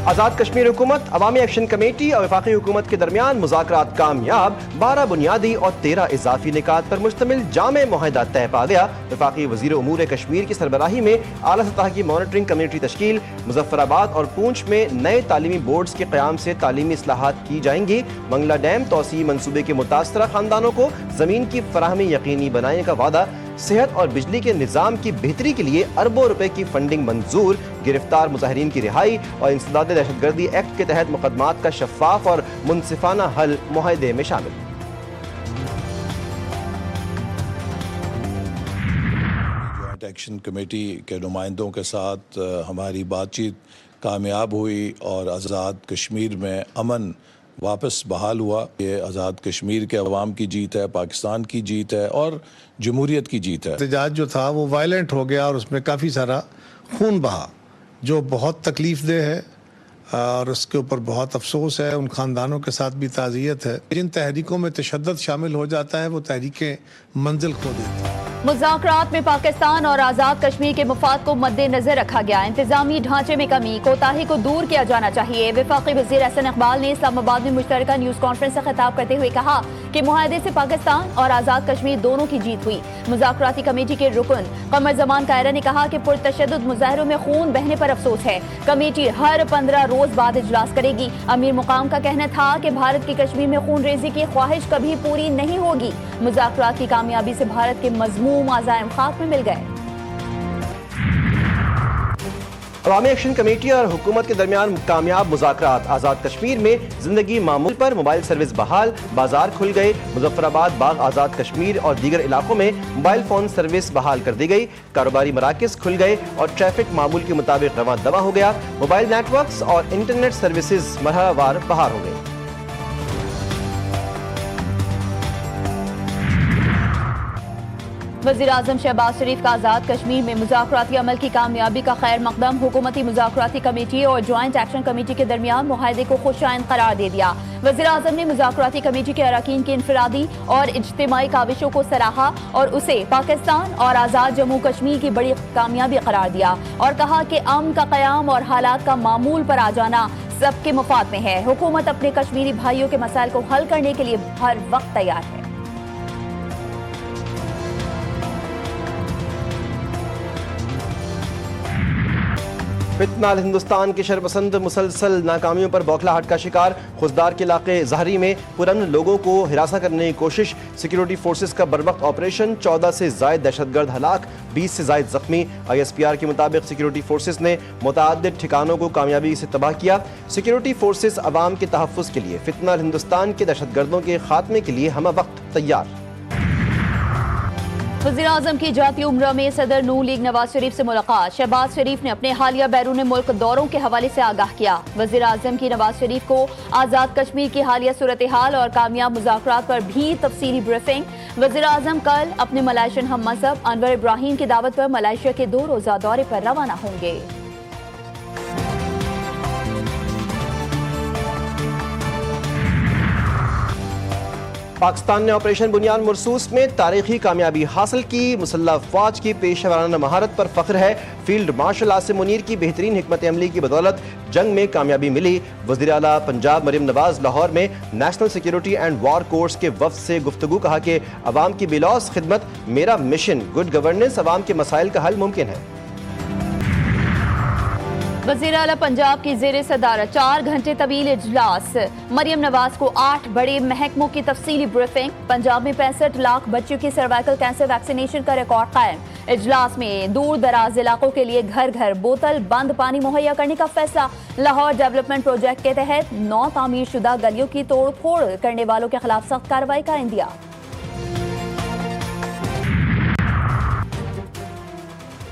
آزاد کشمیر حکومت، عوامی action committee اور وفاقی حکومت کے درمیان مذاکرات کامیاب، 12 بنیادی اور 13 اضافی نکات پر مشتمل جامع معاہدہ طے پا گیا۔ وفاقی وزیر امور کشمیر کی سربراہی میں اعلیٰ سطح کی مانیٹرنگ کمیٹی تشکیل، مظفر آباد اور پونچھ میں نئے تعلیمی بورڈز کے قیام سے تعلیمی اصلاحات کی جائیں گی۔ منگلا ڈیم توسیعی منصوبے کے متاثرہ خاندانوں کو زمین کی فراہمی یقینی بنانے کا وعدہ، صحت اور بجلی کے نظام کی بہتری کے لیے اربوں روپے کی فنڈنگ منظور، گرفتار مظاہرین کی رہائی اور انسداد دہشت گردی ایکٹ کے تحت مقدمات کا شفاف اور منصفانہ حل معاہدے میں شامل۔ جوائنٹ ایکشن کمیٹی کے نمائندوں کے ساتھ ہماری بات چیت کامیاب ہوئی اور آزاد کشمیر میں امن واپس بحال ہوا۔ یہ آزاد کشمیر کے عوام کی جیت ہے، پاکستان کی جیت ہے اور جمہوریت کی جیت ہے۔ احتجاج جو تھا وہ وائلنٹ ہو گیا اور اس میں کافی سارا خون بہا، جو بہت تکلیف دہ ہے اور اس کے اوپر بہت افسوس ہے۔ ان خاندانوں کے ساتھ بھی تعزیت ہے۔ جن تحریکوں میں تشدد شامل ہو جاتا ہے وہ تحریکیں منزل کھو دیتی ہیں۔ مذاکرات میں پاکستان اور آزاد کشمیر کے مفاد کو مد نظر رکھا گیا۔ انتظامی ڈھانچے میں کمی کوتاہی کو دور کیا جانا چاہیے۔ وفاقی وزیر احسن اقبال نے اسلام آباد میں مشترکہ نیوز کانفرنس سے خطاب کرتے ہوئے کہا کہ معاہدے سے پاکستان اور آزاد کشمیر دونوں کی جیت ہوئی۔ مذاکراتی کمیٹی کے رکن قمر زمان کائرہ نے کہا کہ پرتشدد مظاہروں میں خون بہنے پر افسوس ہے۔ کمیٹی ہر 15 روز بعد اجلاس کرے گی۔ امیر مقام کا کہنا تھا کہ بھارت کی کشمیر میں خون ریزی کی خواہش کبھی پوری نہیں ہوگی۔ مذاکرات کی کامیابی سے بھارت کے مذموم عزائم خاک میں مل گئے۔ عوامی ایکشن کمیٹی اور حکومت کے درمیان کامیاب مذاکرات، آزاد کشمیر میں زندگی معمول پر، موبائل سروس بحال، بازار کھل گئے، مظفر آباد، باغ آزاد کشمیر اور دیگر علاقوں میں موبائل فون سروس بحال کر دی گئی، کاروباری مراکز کھل گئے اور ٹریفک معمول کے مطابق رواں دواں ہو گیا، موبائل نیٹ ورکس اور انٹرنیٹ سروسز مرحلہ وار بحال ہو گئے۔ وزیراعظم شہباز شریف کا آزاد کشمیر میں مذاکراتی عمل کی کامیابی کا خیر مقدم، حکومتی مذاکراتی کمیٹی اور جوائنٹ ایکشن کمیٹی کے درمیان معاہدے کو خوش آئند قرار دے دیا۔ وزیراعظم نے مذاکراتی کمیٹی کے اراکین کی انفرادی اور اجتماعی کاوشوں کو سراہا اور اسے پاکستان اور آزاد جموں کشمیر کی بڑی کامیابی قرار دیا اور کہا کہ امن کا قیام اور حالات کا معمول پر آ جانا سب کے مفاد میں ہے۔ حکومت اپنے کشمیری بھائیوں کے مسائل کو حل کرنے کے لیے ہر وقت تیار ہے۔ فتنہ ہندوستان کے شرپسند مسلسل ناکامیوں پر بوکھلاہٹ کا شکار، خوزدار کے علاقے زہری میں پرامن لوگوں کو ہراساں کرنے کی کوشش، سیکیورٹی فورسز کا بروقت آپریشن، 14 سے زائد دہشت گرد ہلاک، 20 سے زائد زخمی۔ ISPR کے مطابق سیکیورٹی فورسز نے متعدد ٹھکانوں کو کامیابی سے تباہ کیا۔ سیکیورٹی فورسز عوام کے تحفظ کے لیے فتنہ ہندوستان کے دہشت گردوں کے خاتمے کے لیے ہمہ وقت تیار۔ وزیراعظم کی جاتی عمرہ میں صدر نون لیگ نواز شریف سے ملاقات، شہباز شریف نے اپنے حالیہ بیرون ملک دوروں کے حوالے سے آگاہ کیا۔ وزیراعظم کی نواز شریف کو آزاد کشمیر کی حالیہ صورتحال اور کامیاب مذاکرات پر بھی تفصیلی بریفنگ۔ وزیراعظم کل اپنے ملائیشین ہم منصب انور ابراہیم کی دعوت پر ملائیشیا کے 2 روزہ دورے پر روانہ ہوں گے۔ پاکستان نے آپریشن بنیاد مرصوص میں تاریخی کامیابی حاصل کی، مسلح افواج کی پیشہ ورانہ مہارت پر فخر ہے، فیلڈ مارشل عاصم منیر کی بہترین حکمت عملی کی بدولت جنگ میں کامیابی ملی۔ وزیر اعلیٰ پنجاب مریم نواز لاہور میں national security and war course کے وفد سے گفتگو، کہا کہ عوام کی بلوث خدمت میرا مشن، گڈ گورننس عوام کے مسائل کا حل ممکن ہے۔ وزیر اعلیٰ پنجاب کی زیر صدارت 4 گھنٹے طویل اجلاس، مریم نواز کو 8 بڑے محکموں کی تفصیلی بریفنگ۔ پنجاب میں 65 لاکھ بچوں کی سروائیکل کینسر ویکسینیشن کا ریکارڈ قائم۔ اجلاس میں دور دراز علاقوں کے لیے گھر گھر بوتل بند پانی مہیا کرنے کا فیصلہ۔ لاہور ڈیولپمنٹ پروجیکٹ کے تحت 9 تعمیر شدہ گلیوں کی توڑ پھوڑ کرنے والوں کے خلاف سخت کارروائی کا عندیہ۔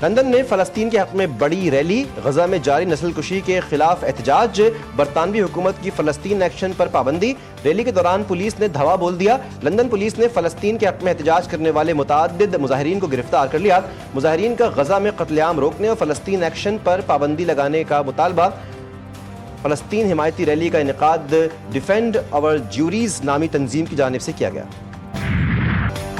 لندن میں فلسطین کے حق میں بڑی ریلی، غزہ میں جاری نسل کشی کے خلاف احتجاج، برطانوی حکومت کی فلسطین ایکشن پر پابندی، ریلی کے دوران پولیس نے دھوا بول دیا۔ لندن پولیس نے فلسطین کے حق میں احتجاج کرنے والے متعدد مظاہرین کو گرفتار کر لیا۔ مظاہرین کا غزہ میں قتل عام روکنے اور فلسطین ایکشن پر پابندی لگانے کا مطالبہ۔ فلسطین حمایتی ریلی کا انعقاد ڈیفینڈ آور جیوریز نامی تنظیم کی جانب سے کیا گیا۔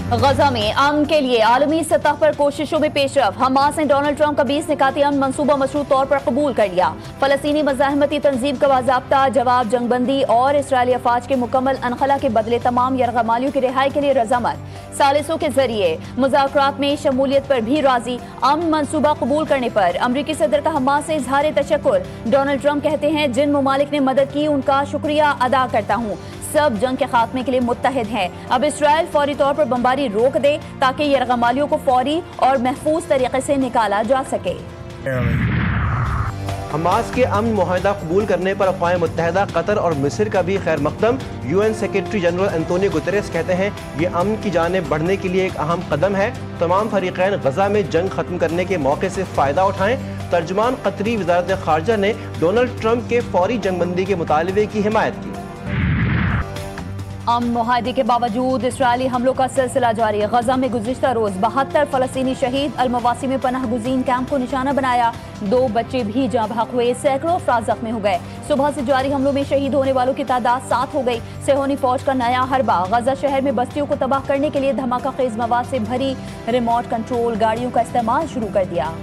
गजा में अमन के लिए आलमी सतह पर कोशिशों में पेशरफ। हमास ने डोनाल्ड ट्रंप का 20 निकाती अमन मंसूबा मशरूत तौर पर कबूल कर लिया। फलस्तीनी मज़ाहमती तंजीम का बाज़ाब्ता जवाब जंगबंदी और इसराइली अफवाज के मुकम्मल अनखला के बदले तमाम यरगमालियों की रिहाई के लिए रजामंद। सालिसों के जरिए मुज़ाकरात में शमूलियत पर भी राजी। अमन मंसूबा कबूल करने पर अमरीकी सदर का हमास से इजहार तशक्कुर। डोनाल्ड ट्रंप कहते हैं, जिन ममालिक ने मदद की उनका शुक्रिया अदा करता हूँ। सब जंग के खात्मे के लिए मुत्तहिद हैं। अब इसराइल फौरी तौर पर बमबारी रोक दे ताकि यरगमालियों को फौरी और महफूज तरीके से निकाला जा सके। हमास के अमन मुआहदा कबूल करने पर अक़वाम मुत्तहिदा, कतर और मिस्र का भी खैर मकदम। UN secretary general Antonio Guterres कहते हैं, ये अमन की जानिब बढ़ने के लिए एक अहम कदम है। तमाम फरीक़ैन गजा में जंग खत्म करने के मौके से फ़ायदा उठाएं। तर्जुमान कतरी वज़ारत ख़ारजा ने डोनाल्ड ट्रंप के फौरी जंगबंदी के मुतालबे की हिमायत की। अमन मुआहदे के बावजूद इसराइली हमलों का सिलसिला जारी। गजा में गुज़िश्ता रोज 72 फलस्तीनी शहीद। अलमवासी में पनाह गुज़ीन कैंप को निशाना बनाया। 2 बच्चे भी जाँ बहक हुए। सैकड़ों अफराद जख्मी हो गए। सुबह से जारी हमलों में शहीद होने वालों की तादाद 7 हो गई। सेहोनी फौज का नया हरबा। गजा शहर में बस्तियों को तबाह करने के लिए धमाका खेज मवाद से भरी रिमोट कंट्रोल गाड़ियों का इस्तेमाल शुरू कर दिया।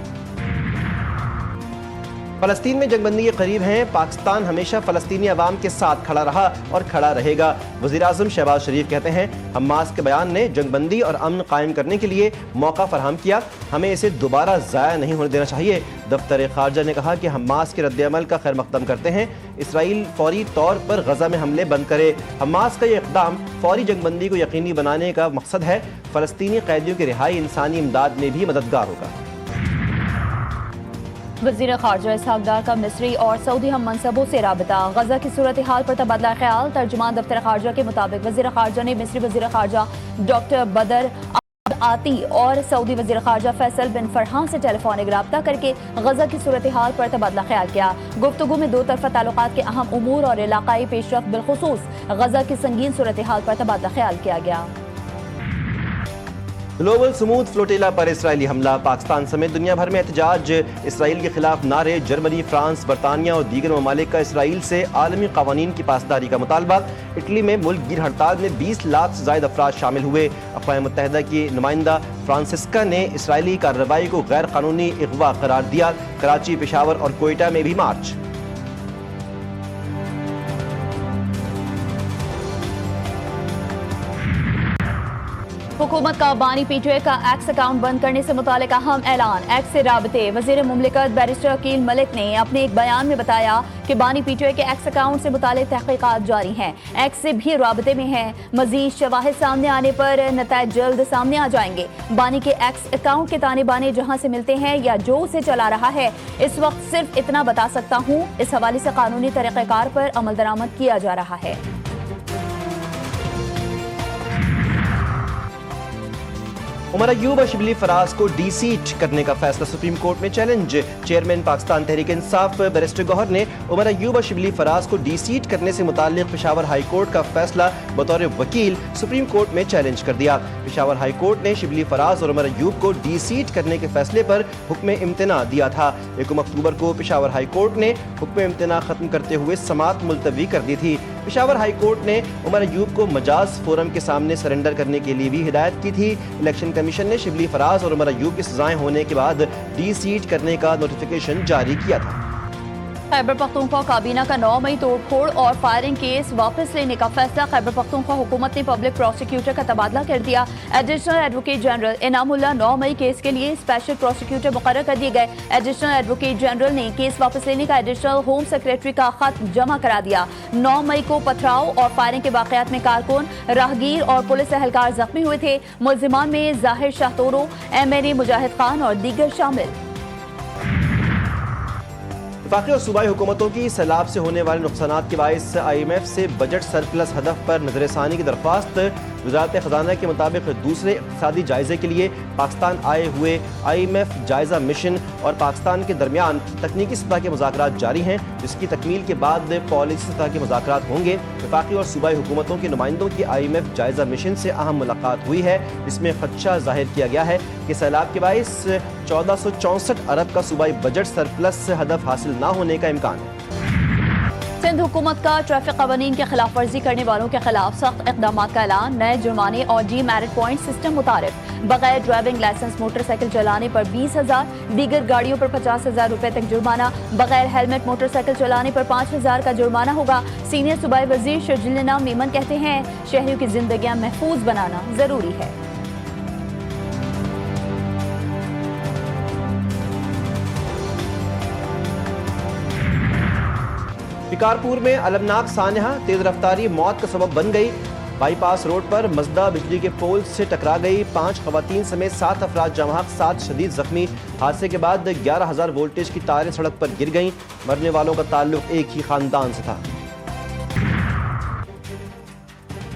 फलस्तीन में जंगबंदी के करीब हैं। पाकिस्तान हमेशा फलस्तीनी अवाम के साथ खड़ा रहा और खड़ा रहेगा। वज़ीर आज़म शहबाज शरीफ कहते हैं, हमास के बयान ने जंगबंदी और अमन कायम करने के लिए मौका फराहम किया। हमें इसे दोबारा ज़ाया नहीं होने देना चाहिए। दफ्तर ख़ारजा ने कहा कि हमास के रद्द-ए-अमल का खैर मकदम करते हैं। इसराइल फौरी तौर पर गजा में हमले बंद करे। हमास का ये इक़दाम फौरी जंगबंदी को यकीनी बनाने का मकसद है। फ़लस्तीनी कैदियों की रिहाई इंसानी इमदाद में भी मददगार होगा। वज़ीर ख़ारजा इसहाक़ डार का मिस्री और सऊदी हम मनसबों से राबता। गजा की सूरत हाल पर तबादला ख्याल। तर्जुमान दफ्तर ख़ारजा के मुताबिक वज़ीर ख़ारजा ने मिस्री वज़ीर ख़ारजा डॉक्टर बदर आती और सऊदी वज़ीर ख़ारजा फैसल बिन फरहान से टेलीफोनिक राब्ता करके गजा की सूरत हाल पर तबादला ख्याल किया। गुफ्तगू में 2 तरफ़ा ताल्लुकात के अहम उमूर और इलाकाई पेशरफ्त बिलखुसूस गजा की संगीन सूरत हाल पर तबादला ख्याल किया गया। ग्लोबल स्मूथ फ्लोटिला पर इसराइली हमला। पाकिस्तान समेत दुनिया भर में एहतजाज। इसराइल के खिलाफ नारे। जर्मनी, फ्रांस, बरतानिया और दीगर ममालिक का इसराइल से आलमी कानून की पासदारी का मुतालबा। इटली में मुल्क गिर हड़ताल में 20 लाख से ज़ायद अफराद शामिल हुए। अक़वाम मुत्तहिदा की नुमाइंदा फ्रांसिस्का ने इसराइली कार्रवाई को गैर कानूनी अगवा करार दिया। कराची, पेशावर और कोयटा में भी मार्च। हुकूमत का बानी पीटीआई का एक्स अकाउंट बंद करने से मुतालिक अहम ऐलान। एक्स से राबते। वज़ीर मुमलिकत बैरिस्टर अकील मलिक ने अपने एक बयान में बताया कि बानी पीटीआई के एक्स अकाउंट से मुतालिक तहकीकात जारी हैं। एक्स से भी राबते में हैं। मजीद शवाहिद सामने आने पर नताइज जल्द सामने आ जाएंगे। बानी के एक्स अकाउंट के ताने बाने जहां से मिलते हैं या जो उसे चला रहा है, इस वक्त सिर्फ इतना बता सकता हूँ, इस हवाले से कानूनी तरीक़ेकार पर अमल दरामद किया जा रहा है। उमर अयूब और शिबली फराज को डी-सीट करने का फैसला सुप्रीम कोर्ट में challenge. Chairman Pakistan Tehreek Insaf barrister Gauhar ने उमर अयूब और शिबली फराज को डी-सीट करने से मुताल्लिक पेशावर हाई कोर्ट का फैसला बतौर वकील सुप्रीम कोर्ट में चैलेंज कर दिया। पेशावर हाई कोर्ट ने शिबली फराज और उमर अयूब को डी-सीट करने के फैसले पर हुक्म इम्तना दिया था। 1 अक्टूबर को पेशावर हाई कोर्ट ने हुक्म इम्तना खत्म करते हुए समाअत मुलतवी कर दी थी। पेशावर हाई कोर्ट ने उमर अयूब को मजाज फोरम के सामने सरेंडर करने के लिए भी हिदायत की थी। इलेक्शन कमीशन ने शिबली फराज और उमर अयूब की सजाएं होने के बाद डी-सीट करने का नोटिफिकेशन जारी किया था। खैबर पख्तूनख्वा काबीना का 9 मई तोड़फोड़ और फायरिंग केस वापस लेने का फैसला। खैबर पख्तूनख्वा हुकूमत ने पब्लिक प्रोसिक्यूटर का तबादला कर दिया। एडिशनल एडवोकेट जनरल इनामुल्लाह 9 मई केस के लिए स्पेशल प्रोसिक्यूटर मुकर्रर कर दिए गए। एडिशनल एडवोकेट जनरल ने केस वापस लेने का एडिशनल होम सेक्रेटरी का खत जमा करा दिया। 9 मई को पथराव और फायरिंग के वाकयात में कारकुन, राहगीर और पुलिस एहलकार जख्मी हुए थे। मुल्जिमान में जाहिर शाहतोरो, MNA मुजाहिद खान और दीगर शामिल। वफाकी और सूबाई हुकूमतों की सैलाब से होने वाले नुकसानात के बायस IMF से बजट सरप्लस हदफ पर नजरसानी की दरख्वास्त। वज़ारत ख़ज़ाना के मुताबिक दूसरे इक़्तिसादी जायज़े के लिए पाकिस्तान आए हुए IMF जायज़ा मिशन और पाकिस्तान के दरमियान तकनीकी सतह के मुज़ाकरात जारी हैं, जिसकी तकमील के बाद पॉलिसी सतह के मुज़ाकरात होंगे। वफाकी और सूबाई हुकूमतों के नुमाइंदों की IMF जायज़ा मिशन से अहम मुलाकात हुई है, जिसमें खदशा ज़ाहिर किया गया है कि सैलाब के बायस 1464 अरब का सूबाई बजट सरप्लस हदफ हासिल न होने का इम्कान है। सिंध हुकूमत का ट्रैफिक कवानीन की खिलाफ वर्जी करने वालों के खिलाफ सख्त इकदाम का ऐलान। नए जुर्माने और डी मैरिट पॉइंट सिस्टम मुतारिफ। बगैर ड्राइविंग लाइसेंस मोटरसाइकिल चलाने पर 20,000, दीगर गाड़ियों पर 50,000 रुपए तक जुर्माना। बगैर हेलमेट मोटरसाइकिल चलाने पर 5,000 का जुर्माना होगा। सीनियर सूबाई वजीर शर्जील मेमन कहते हैं शहरियों की जिंदगियां महफूज बनाना जरूरी है। शिकारपुर में अलमनाक सानहा तेज रफ्तारी मौत का सबब बन गई। बाईपास रोड पर मजदा बिजली के पोल से टकरा गई। 5 खवातीन समेत 7 अफराद जमाक, 7 शदीद जख्मी। हादसे के बाद 11,000 वोल्टेज की तारें सड़क पर गिर गईं। मरने वालों का ताल्लुक एक ही खानदान से था।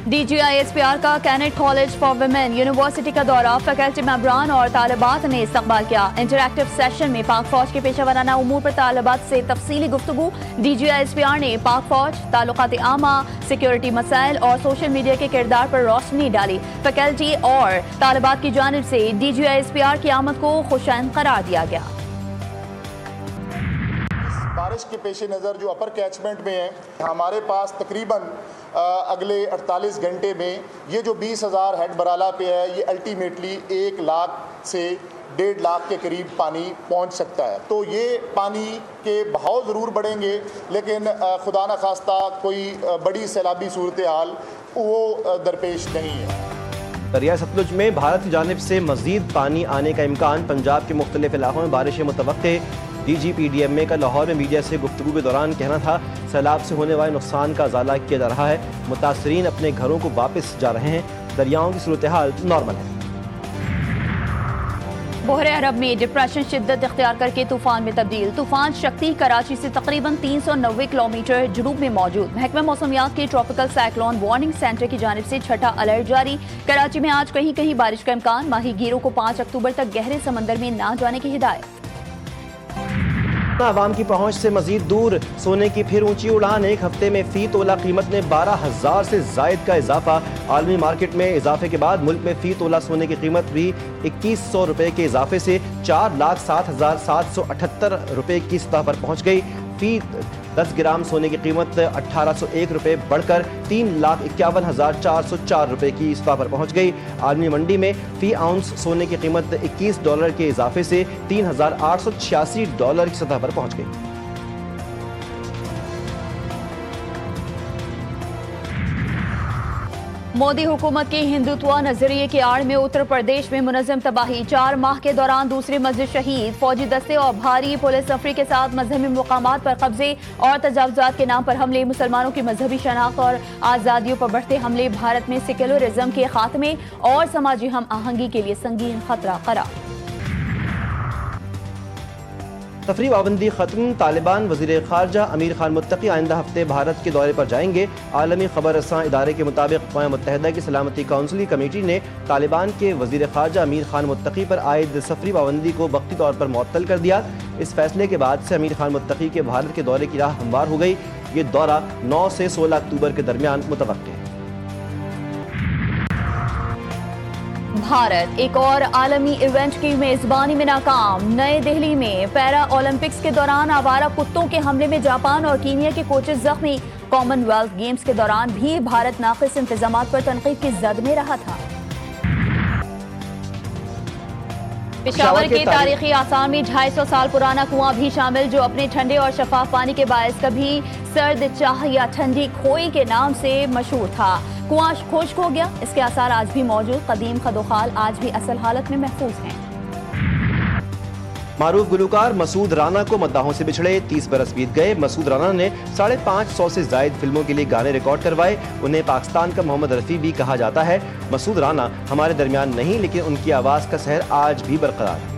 DGISPR का Kinnaird college for women university का दौरा। फैकल्टी मेंबरान और तालिबात ने इस्तकबाल किया। इंटरैक्टिव सेशन में पाक फौज के पेशा वराना उमूर पर तालिबात से तफसीली गुफ्तगू। DGISPR ने पाक फौज, ताल्लुकात आमा, सिक्योरिटी मसाइल और सोशल मीडिया के किरदार पर रोशनी डाली। फैकल्टी और तालिबात की जानिब से DGISPR की आमद को खुशाइन करार दिया गया। बारिश के पेश नज़र जो अपर कैचमेंट में है, हमारे पास तकरीबन अगले 48 घंटे में ये जो 20,000 हेड बराला पे है, ये अल्टीमेटली 1 लाख से 1.5 लाख के करीब पानी पहुंच सकता है। तो ये पानी के बहाव ज़रूर बढ़ेंगे, लेकिन खुदा न खास्ता कोई बड़ी सैलाबी सूरत हाल वो दरपेश नहीं है। दरिया सतलुज में भारत की जानिब से मजीद पानी आने का इम्कान। पंजाब के मुख्तलिफ इलाकों में बारिशें मुतवक्के। DGPDMA का लाहौर में मीडिया से गुफ्तगू के दौरान कहना था सैलाब से होने वाले नुकसान का अजाला किया जा रहा है। मुतासरीन अपने घरों को वापस जा रहे हैं। दरियाओं की सूरत हाल नॉर्मल है। बहरे अरब में डिप्रेशन शिद्दत इख्तियार करके तूफान में तब्दील। तूफान शक्ति कराची से तकरीबन 390 किलोमीटर जनूब में मौजूद। महकमा मौसमियात के ट्रॉपिकल साइक्लोन वार्निंग सेंटर की जानिब से छठा अलर्ट जारी। कराची में आज कहीं कहीं बारिश का इम्कान। माहीगीरों को 5 अक्टूबर तक गहरे समंदर में ना जाने की हिदायत। आवाम की पहुंच से मजीद दूर सोने की फिर ऊंची उड़ान। एक हफ्ते में फी तोला कीमत में 12,000 से जायद का इजाफा। आलमी मार्केट में इजाफे के बाद मुल्क में फी तोला सोने की कीमत भी 2100 रुपए के इजाफे से 4,07,778 रुपए की सतह पर पहुंच गई। फी 10 ग्राम सोने की कीमत 1,801 रुपए बढ़कर 3,51,404 रुपए की सतह पर पहुंच गई। आलमी मंडी में फी आउंस सोने की कीमत $21 के इजाफे से $3,886 की सतह पर पहुंच गई। मोदी हुकूमत के हिंदुत्व नजरिए की आड़ में उत्तर प्रदेश में मुनज़्ज़म तबाही। 4 माह के दौरान दूसरी मस्जिद शहीद। फौजी दस्ते और भारी पुलिस अफरी के साथ मजहबी मुकामात पर कब्जे और तजावुज़ात के नाम पर हमले। मुसलमानों की मजहबी शनाख्त और आज़ादियों पर बढ़ते हमले भारत में सेक्युलरिज्म के खात्मे और समाजी हम आहंगी के लिए संगीन खतरा करार। तफरी पाबंदी खत्म। तालिबान वज़ीर ख़ारजा अमीर खान मुत्तकी आइंदा हफ्ते भारत के दौरे पर जाएंगे। आलमी खबर रसां इदारे के मुताबिक अक़वाम मुत्तहिदा की सलामती काउंसिल कमेटी ने तालिबान के वज़ीर ख़ारजा अमीर खान मुत्तकी पर आयद सफरी पाबंदी को वक्ती तौर पर मुअत्तल कर दिया। इस फैसले के बाद से अमीर खान मुत्तकी के भारत के दौरे की राह हमवार हो गई। ये दौरा 9 से 16 अक्टूबर के दरमियान मुतवक्किल है। भारत एक और आलमी इवेंट की मेजबानी में नाकाम। नई दिल्ली में पैरा ओलंपिक्स के दौरान आवारा कुत्तों के हमले में जापान और कीनिया के कोचेस जख्मी। कॉमनवेल्थ गेम्स के दौरान भी भारत नाक़िस इंतजामात पर तनकीद की जद में रहा था। पेशावर के तारीखी आसार में 250 साल पुराना कुआं भी शामिल, जो अपने ठंडे और शफाफ पानी के बायस कभी सर्द चाह या ठंडी खोई के नाम से मशहूर था। कुआं खुश्क हो गया, इसके आसार आज भी मौजूद। कदीम खदोखाल आज भी असल हालत में महफूज हैं। मारूफ गुलकार मसूद राना को मद्दाहों से बिछड़े 30 बरस बीत गए। मसूद राना ने 550 से जायद फिल्मों के लिए गाने रिकॉर्ड करवाए। उन्हें पाकिस्तान का मोहम्मद रफ़ी भी कहा जाता है। मसूद राना हमारे दरमियान नहीं, लेकिन उनकी आवाज़ का सहर आज भी बरकरार है।